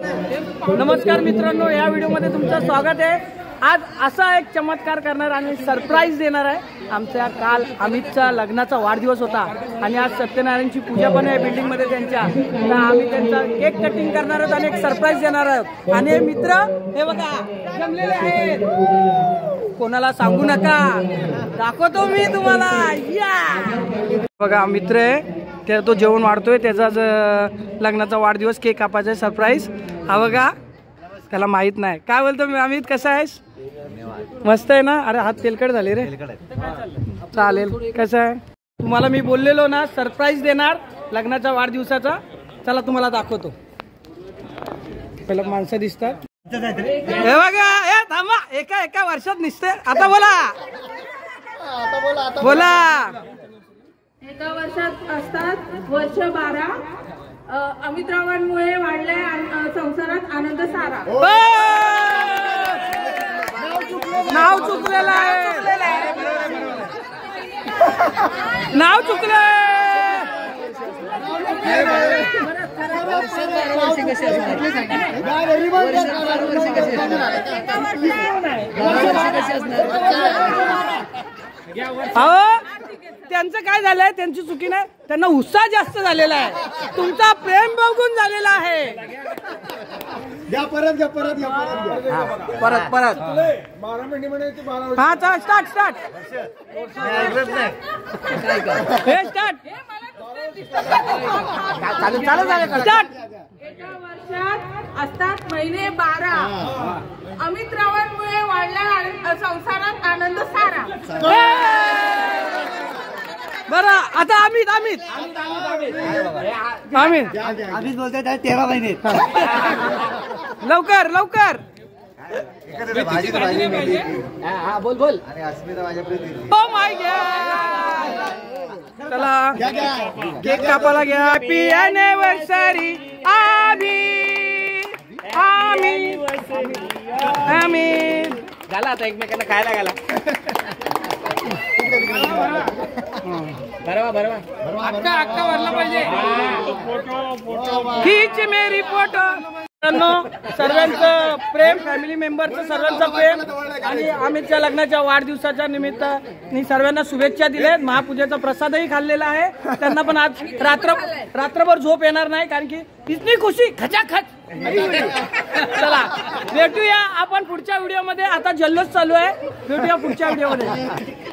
नमस्कार मित्रांनो, या व्हिडिओमध्ये तुमचं स्वागत आहे। आज असा एक चमत्कार करणार आणि सरप्राईज देणार आहे। आमच्या काल अमितचा लग्नाचा वाढदिवस होता आणि आज सत्यनारायणची पूजा पण आहे बिल्डिंग मध्ये त्यांच्या। तर आम्ही त्यांचा केक कटिंग करणार आहोत आणि एक सरप्राईज देणार आहोत। आणि मित्र हे बघा जमलेले आहेत, कोणाला सांगू नका, दाखवतो मी तुम्हाला। या बघा मित्र आहे, त्या तो जेवण वाढतोय, त्याचाच लग्नाचा वाढदिवस, केक कापायचा सरप्राईज। हा बघा, त्याला माहित नाही। काय बोलतो मी अमित, कसा आहेस? मस्त आहे ना? अरे हात तेलकट झाले रे। चालेल, कसं आहे? तुम्हाला मी बोललेलो ना सरप्राईज देणार लग्नाच्या वाढदिवसाचा। चला तुम्हाला दाखवतो। पहिला माणसं दिसतात, हे बघा। हे थांबा, एका एका वर्षात निसते। आता बोला, बोला। एका वर्षात असतात वर्ष 12। अमितरावांमुळे वाढलाय संसारात आनंद सारा। नाव चुकलेलं आहे, नाव चुकलं। त्यांचं काय झालंय, त्यांची चुकी नाही, त्यांना उत्साह जास्त झालेला आहे, तुमचा प्रेम बघून झालेला आहे। परत हा स्टार्ट स्टार्ट हे स्टार्ट स्टार्ट। एका वर्षात असतात महिने 12। अमितरावांमुळे वाढलाय संसारात आनंद सारा। बरं, आता अमित अमित अमित अमित बोलतोय 13 महिने। लवकर लवकर बोल बोल। अरे अस्मिता माझ्यापर्यंत। ओ माय गॉड, चला केक कापायला घ्या। हॅपी अॅनिव्हर्सरी आम्ही झाला, आता एकमेकांना खायला घाला। अक्का अक्का भरला पाहिजे। हीच मेरी फोटो। सर्वांचं प्रेम, फॅमिली मेंबरचं सर्वांचं प्रेम आणि आमितच्या लग्नाच्या वाढदिवसाच्या निमित्ताने सर्वांना शुभेच्छा दिल्यात। महापूजेचा प्रसादही खाल्लेला आहे। त्यांना पण आज रात्रभर झोप येणार नाही, कारण की इतनी खुशी खचाखच। चला भेटूया आपण पुढच्या व्हिडिओ मध्ये। आता जल्लोष चालू आहे, भेटूया पुढच्या व्हिडिओ मध्ये।